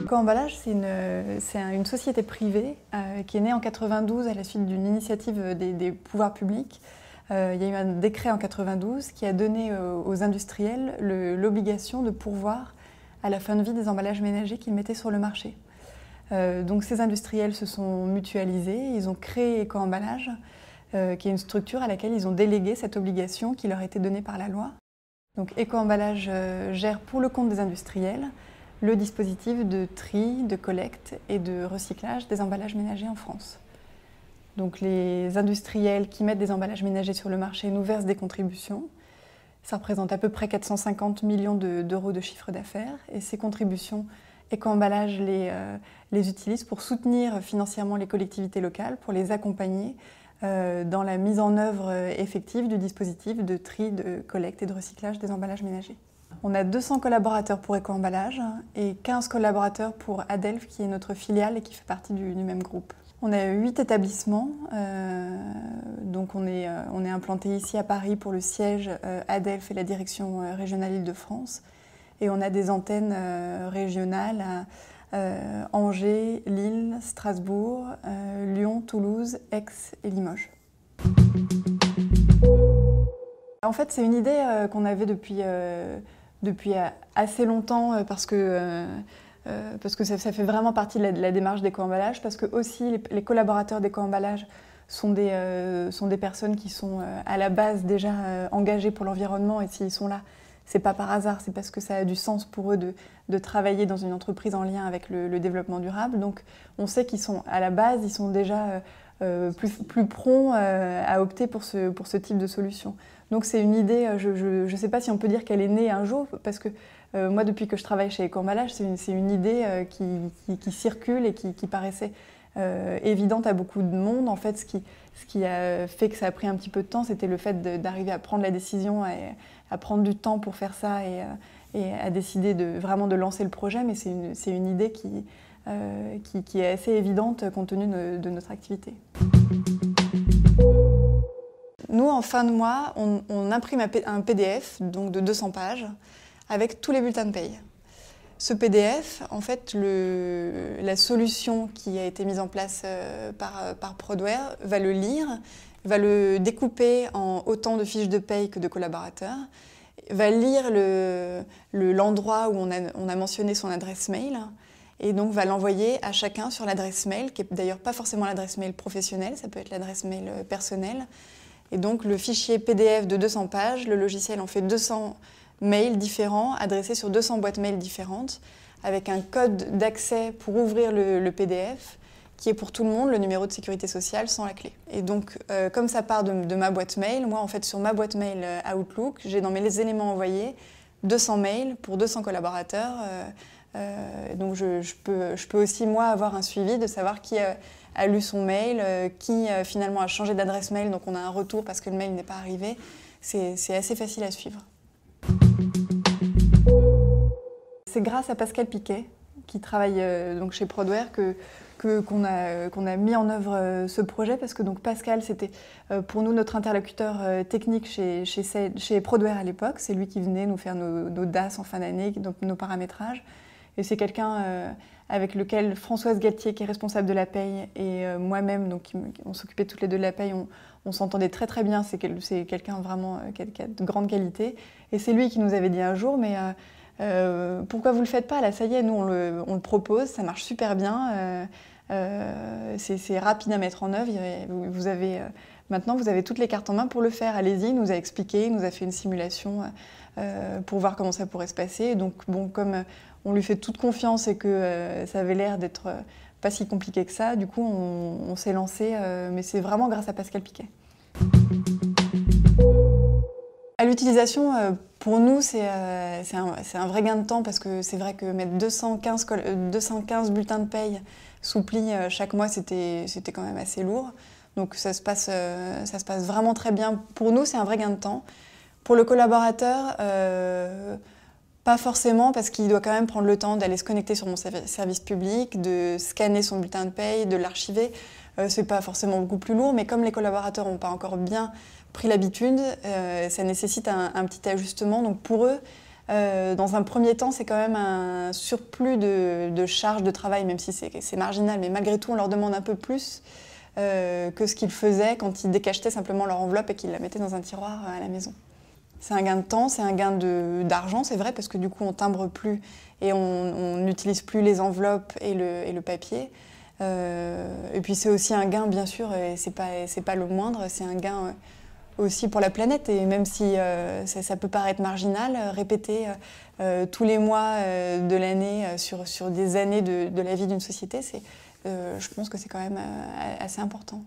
Éco-emballage, c'est une société privée qui est née en 92 à la suite d'une initiative des pouvoirs publics. Il y a eu un décret en 92 qui a donné aux industriels l'obligation de pourvoir à la fin de vie des emballages ménagers qu'ils mettaient sur le marché. Donc ces industriels se sont mutualisés, ils ont créé Éco-emballage, qui est une structure à laquelle ils ont délégué cette obligation qui leur a été donnée par la loi. Donc Éco-emballage gère pour le compte des industriels le dispositif de tri, de collecte et de recyclage des emballages ménagers en France. Donc les industriels qui mettent des emballages ménagers sur le marché nous versent des contributions. Ça représente à peu près 450 millions d'euros de chiffre d'affaires. Et ces contributions, Éco-emballage les utilise pour soutenir financièrement les collectivités locales, pour les accompagner dans la mise en œuvre effective du dispositif de tri, de collecte et de recyclage des emballages ménagers. On a 200 collaborateurs pour Éco-emballage et 15 collaborateurs pour Adelph, qui est notre filiale et qui fait partie du même groupe. On a 8 établissements, donc on est implanté ici à Paris pour le siège Adelph et la direction régionale Île-de-France. Et on a des antennes régionales à Angers, Lille, Strasbourg, Lyon, Toulouse, Aix et Limoges. En fait, c'est une idée qu'on avait depuis assez longtemps parce que ça fait vraiment partie de la démarche d'Éco-emballage, parce que aussi les collaborateurs d'Éco-emballage sont des personnes qui sont à la base déjà engagées pour l'environnement, et s'ils sont là, c'est pas par hasard, c'est parce que ça a du sens pour eux de travailler dans une entreprise en lien avec le développement durable. Donc on sait qu'ils sont à la base, ils sont déjà plus prompts à opter pour ce type de solution. Donc c'est une idée, je ne sais pas si on peut dire qu'elle est née un jour, parce que moi depuis que je travaille chez Éco-emballage, c'est une idée qui circule et qui paraissait évidente à beaucoup de monde. En fait, ce qui a fait que ça a pris un petit peu de temps, c'était le fait d'arriver à prendre la décision, à prendre du temps pour faire ça et à décider vraiment de lancer le projet. Mais c'est une idée qui est assez évidente compte tenu de notre activité. Nous, en fin de mois, on imprime un PDF donc de 200 pages avec tous les bulletins de paye. Ce PDF, en fait, la solution qui a été mise en place par Prodware va le lire, va le découper en autant de fiches de paye que de collaborateurs, va lire l'endroit où on a mentionné son adresse mail, et donc va l'envoyer à chacun sur l'adresse mail, qui n'est d'ailleurs pas forcément l'adresse mail professionnelle, ça peut être l'adresse mail personnelle. Et donc le fichier PDF de 200 pages, le logiciel en fait 200 mails différents, adressés sur 200 boîtes mail différentes, avec un code d'accès pour ouvrir le PDF, qui est pour tout le monde le numéro de sécurité sociale sans la clé. Et donc, comme ça part de ma boîte mail, moi en fait sur ma boîte mail Outlook, j'ai dans mes éléments envoyés 200 mails pour 200 collaborateurs. Donc je peux aussi moi avoir un suivi de savoir qui a lu son mail, qui finalement a changé d'adresse mail, donc on a un retour parce que le mail n'est pas arrivé. C'est assez facile à suivre. C'est grâce à Pascal Piquet, qui travaille donc chez Prodware, qu'on a mis en œuvre ce projet, parce que donc Pascal, c'était pour nous notre interlocuteur technique chez Prodware à l'époque. C'est lui qui venait nous faire nos DAS en fin d'année, nos paramétrages. Et c'est quelqu'un avec lequel Françoise Galtier, qui est responsable de la paye, et moi-même, donc on s'occupait toutes les deux de la paye, on s'entendait très très bien. C'est quelqu'un vraiment qui a de grande qualité. Et c'est lui qui nous avait dit un jour, mais pourquoi vous ne le faites pas? Là, ça y est, nous on le propose, ça marche super bien, c'est rapide à mettre en œuvre. Maintenant, vous avez toutes les cartes en main pour le faire. Allez-y, il nous a expliqué, il nous a fait une simulation pour voir comment ça pourrait se passer. Donc, bon, comme on lui fait toute confiance et que ça avait l'air d'être pas si compliqué que ça, du coup, on s'est lancé, mais c'est vraiment grâce à Pascal Piquet. À l'utilisation, pour nous, c'est un vrai gain de temps, parce que c'est vrai que mettre 215 bulletins de paye sous pli chaque mois, c'était quand même assez lourd. Donc ça se passe vraiment très bien. Pour nous, c'est un vrai gain de temps. Pour le collaborateur, Pas forcément, parce qu'il doit quand même prendre le temps d'aller se connecter sur mon service public, de scanner son bulletin de paye, de l'archiver. C'est pas forcément beaucoup plus lourd, mais comme les collaborateurs n'ont pas encore bien pris l'habitude, ça nécessite un petit ajustement. Donc pour eux, dans un premier temps, c'est quand même un surplus de charge de travail, même si c'est marginal, mais malgré tout, on leur demande un peu plus que ce qu'ils faisaient quand ils décachetaient simplement leur enveloppe et qu'ils la mettaient dans un tiroir à la maison. C'est un gain de temps, c'est un gain d'argent, c'est vrai, parce que du coup on timbre plus et on n'utilise plus les enveloppes et le papier. Et puis c'est aussi un gain, bien sûr, et c'est pas le moindre, c'est un gain aussi pour la planète. Et même si ça peut paraître marginal, répéter tous les mois de l'année sur des années de la vie d'une société, je pense que c'est quand même assez important.